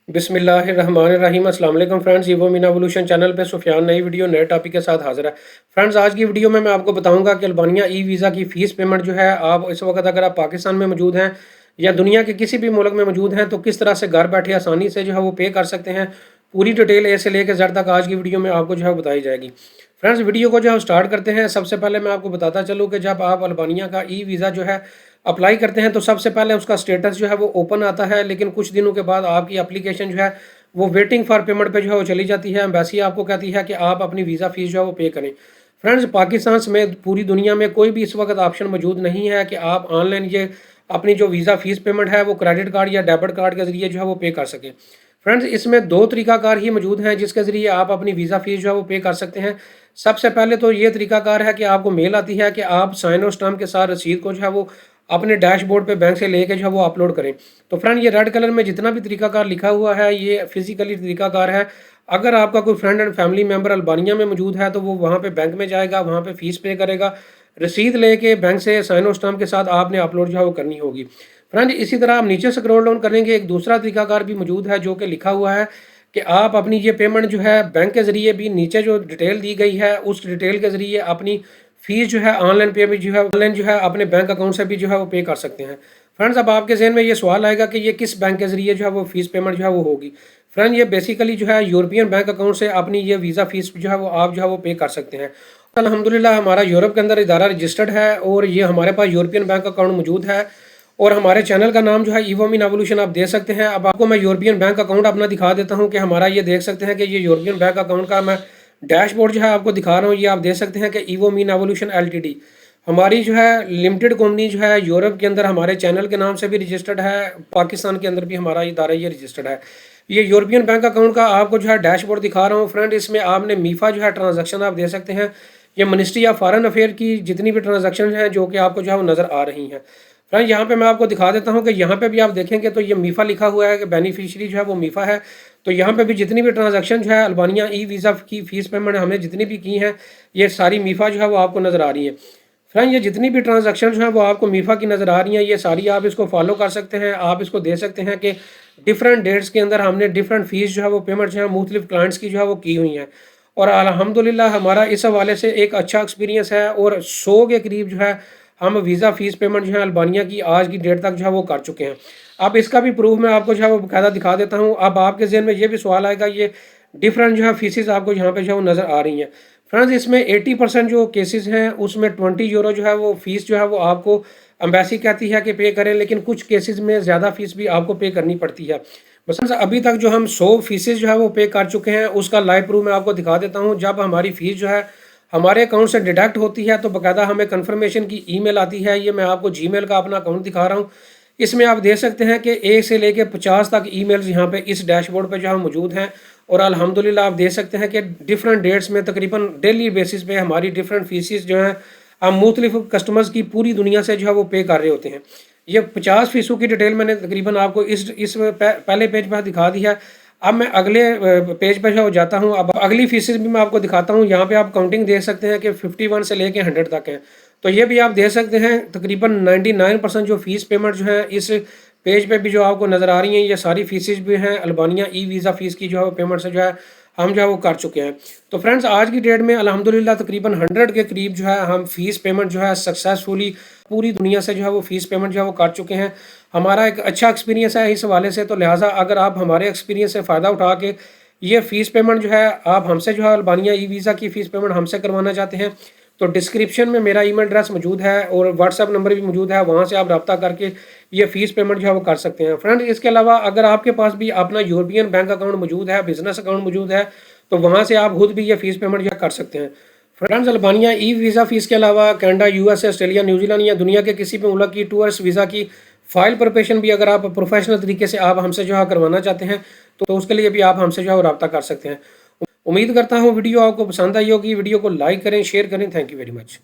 बिस्मिल्लाहिर्रहमानिर्रहीम। अस्सलाम वालेकुम फ्रेंड्स, वो मीना एवोल्यूशन चैनल पे सुफियान नई वीडियो नए टॉपिक के साथ हाजिर है। फ्रेंड्स, आज की वीडियो में मैं आपको बताऊंगा कि अल्बानिया ई वीज़ा की फ़ीस पेमेंट जो है, आप इस वक्त अगर आप पाकिस्तान में मौजूद हैं या दुनिया के किसी भी मुल्क में मौजूद हैं तो किस तरह से घर बैठे आसानी से जो है वो पे कर सकते हैं। पूरी डिटेल ए से लेकर जेड तक आज की वीडियो में आपको जो है बताई जाएगी। फ्रेंड्स, वीडियो को जो है स्टार्ट करते हैं। सबसे पहले मैं आपको बताता चलूँ कि जब आप अल्बानिया का ई वीज़ा जो है अप्लाई करते हैं तो सबसे पहले उसका स्टेटस जो है वो ओपन आता है, लेकिन कुछ दिनों के बाद आपकी एप्लीकेशन जो है वो वेटिंग फॉर पेमेंट पे जो है वो चली जाती है। एम्बेसी आपको कहती है कि आप अपनी वीज़ा फ़ीस जो है वो पे करें। फ्रेंड्स, पाकिस्तान समेत पूरी दुनिया में कोई भी इस वक्त ऑप्शन मौजूद नहीं है कि आप ऑनलाइन ये अपनी जो वीज़ा फ़ीस पेमेंट है वो क्रेडिट कार्ड या डेबिट कार्ड के ज़रिए जो है वो पे कर सकें। फ्रेंड्स, इसमें दो तरीकाकार ही मौजूद हैं जिसके ज़रिए आप अपनी वीज़ा फ़ीस जो है वो पे कर सकते हैं। सबसे पहले तो ये तरीकाकार है कि आपको मेल आती है कि आप साइन और स्टाम्प के साथ रसीद को जो है वो अपने डैशबोर्ड पे बैंक से लेके जो है वो अपलोड करें। तो फ्रेंड, ये रेड कलर में जितना भी तरीकाकार लिखा हुआ है ये फिजिकली तरीकाकार है। अगर आपका कोई friend and family member Albania में मौजूद है तो वो वहाँ पे बैंक में जाएगा, वहाँ पे फ़ीस पे करेगा, रसीद लेके बैंक से साइन और स्टाम्प के साथ आपने अपलोड जो है वो करनी होगी। फ्रेंड, इसी तरह आप नीचे स्क्रॉल डाउन करेंगे, एक दूसरा तरीकाकार भी मौजूद है जो कि लिखा हुआ है कि आप अपनी ये पेमेंट जो है बैंक के ज़रिए भी नीचे जो डिटेल दी गई है उस डिटेल के ज़रिए अपनी फ़ीस जो है ऑनलाइन पे भी जो है ऑनलाइन जो है अपने बैंक अकाउंट से भी जो है वो पे कर सकते हैं। फ्रेंड्स, अब आपके ज़हन में ये सवाल आएगा कि ये किस बैंक के ज़रिए जो है वो फ़ीस पेमेंट जो है वो होगी। फ्रेंड, ये बेसिकली जो है यूरोपियन बैंक अकाउंट से अपनी ये वीज़ा फ़ीस जो है वो आप जो है वो पे कर सकते हैं। अल्हम्दुलिल्लाह हमारा यूरोप के अंदर इदारा रजिस्टर्ड है और ये हमारे पास यूरोपियन बैंक अकाउंट मौजूद है और हमारे चैनल का नाम जो है ईवो मीन एवोल्यूशन आप देख सकते हैं। अब आपको मैं यूरोपियन बैंक अकाउंट अपना दिखा देता हूँ कि हमारा ये देख सकते हैं कि ये यूरोपियन बैंक अकाउंट का मैं डैशबोर्ड जो है आपको दिखा रहा हूँ। ये आप देख सकते हैं कि ईवो मीन एवोल्यूशन एलटीडी हमारी जो है लिमिटेड कंपनी जो है यूरोप के अंदर हमारे चैनल के नाम से भी रजिस्टर्ड है, पाकिस्तान के अंदर भी हमारा इदारा ये रजिस्टर्ड है। ये यूरोपियन बैंक अकाउंट का आपको जो है डैशबोर्ड दिखा रहा हूँ। फ्रेंड, इसमें आपने मीफा जो है ट्रांजैक्शन आप दे सकते हैं। ये मिनिस्ट्री ऑफ फॉरेन अफेयर की जितनी भी ट्रांजैक्शन हैं जो कि आपको जो है वो नज़र आ रही हैं। फ्रेंड, यहाँ पे मैं आपको दिखा देता हूँ कि यहाँ पे भी आप देखेंगे तो ये मीफा लिखा हुआ है कि बेनिफिशियरी जो है वो मीफा है। तो यहाँ पे भी जितनी भी ट्रांजैक्शन जो है अल्बानिया ई वीज़ा की फ़ीस पेमेंट हमने जितनी भी की हैं ये सारी मीफा जो है वो आपको नज़र आ रही है। फ्रेंड, ये जितनी भी ट्रांजैक्शन जो है वो आपको मीफा की नज़र आ रही हैं, ये सारी आप इसको फॉलो कर सकते हैं। आप इसको दे सकते हैं कि डिफरेंट डेट्स के अंदर हमने डिफरेंट फ़ीस जो है वो पेमेंट जो है मुख्तलिफ क्लाइंट्स की जो है वो की हुई हैं और अल्हम्दुलिल्लाह हमारा इस हवाले से एक अच्छा एक्सपीरियंस है और 100 के करीब जो है हम वीज़ा फ़ीस पेमेंट जो है अल्बानिया की आज की डेट तक जो है वो कर चुके हैं। अब इसका भी प्रूफ मैं आपको जो है वो बाकायदा दिखा देता हूँ। अब आपके ज़हन में ये भी सवाल आएगा, ये डिफरेंट जो है फ़ीसेस आपको यहाँ पे जो है वो नज़र आ रही हैं। फ्रेंड्स, इसमें 80% जो केसेस हैं उसमें 20 यूरो जो है वो फ़ीस जो है वो आपको एम्बेसी कहती है कि पे करें, लेकिन कुछ केसेस में ज़्यादा फ़ीस भी आपको पे करनी पड़ती है। बस अभी तक जो हम 100 फ़ीसेस जो है वो पे कर चुके हैं उसका लाइव प्रूफ मैं आपको दिखा देता हूँ। जब हमारी फ़ीस जो है हमारे अकाउंट से डिडक्ट होती है तो बाकायदा हमें कन्फर्मेशन की ईमेल आती है। ये मैं आपको जीमेल का अपना अकाउंट दिखा रहा हूँ। इसमें आप देख सकते हैं कि 1 से लेके 50 तक ईमेल्स यहाँ पे इस डैशबोर्ड पे जो है मौजूद हैं और अल्हम्दुलिल्लाह आप देख सकते हैं कि डिफरेंट डेट्स में तकरीबन डेली बेसिस पे हमारी डिफरेंट फ़ीसेस जो हैं हम मुख्तलिफ कस्टमर्स की पूरी दुनिया से जो है वो पे कर रहे होते हैं। ये 50% की डिटेल मैंने तकरीबन आपको इस पहले पेज पर दिखा दी है। अब मैं अगले पेज पर जो जाता हूँ, अब अगली फीसेस भी मैं आपको दिखाता हूँ। यहाँ पे आप काउंटिंग देख सकते हैं कि 51 से लेके 100 तक है। तो ये भी आप देख सकते हैं तकरीबन 99% जो फ़ीस पेमेंट जो है इस पेज पे भी जो आपको नज़र आ रही हैं ये सारी फीसेस भी हैं अल्बानिया ई वीज़ा फ़ीस की जो है पेमेंट से जो है हम जो है वो कर चुके हैं। तो फ्रेंड्स, आज की डेट में अल्हम्दुलिल्लाह तकरीबन 100 के करीब जो है हम फ़ीस पेमेंट जो है सक्सेसफुली पूरी दुनिया से जो है वो फ़ीस पेमेंट जो है वो कर चुके हैं। हमारा एक अच्छा एक्सपीरियंस है इस हवाले से, तो लिहाजा अगर आप हमारे एक्सपीरियंस से फ़ायदा उठा के ये फ़ीस पेमेंट जो है आप हमसे जो है अल्बानिया ई वीज़ा की फ़ीस पेमेंट हमसे करवाना चाहते हैं तो डिस्क्रिप्शन में मेरा ईमेल एड्रेस मौजूद है और व्हाट्सएप नंबर भी मौजूद है, वहाँ से आप रब्ता करके ये फ़ीस पेमेंट जो है वो कर सकते हैं। फ्रेंड, इसके अलावा अगर आपके पास भी अपना यूरोपियन बैंक अकाउंट मौजूद है, बिजनेस अकाउंट मौजूद है, तो वहाँ से आप खुद भी ये फ़ीस पेमेंट जो है कर सकते हैं। Friends, Albania e visa fees के अलावा कनाडा, यूएसए, ऑस्ट्रेलिया, न्यूजीलैंड या दुनिया के किसी भी मुल्क की टूरिस्ट वीज़ा की फ़ाइल प्रिपरेशन भी अगर आप प्रोफेशनल तरीके से आप हमसे जो है करवाना चाहते हैं तो उसके लिए भी आप हमसे जो है रब्ता कर सकते हैं। उम्मीद करता हूँ वीडियो आपको पसंद आई होगी। वीडियो को लाइक करें, शेयर करें। Thank you very much.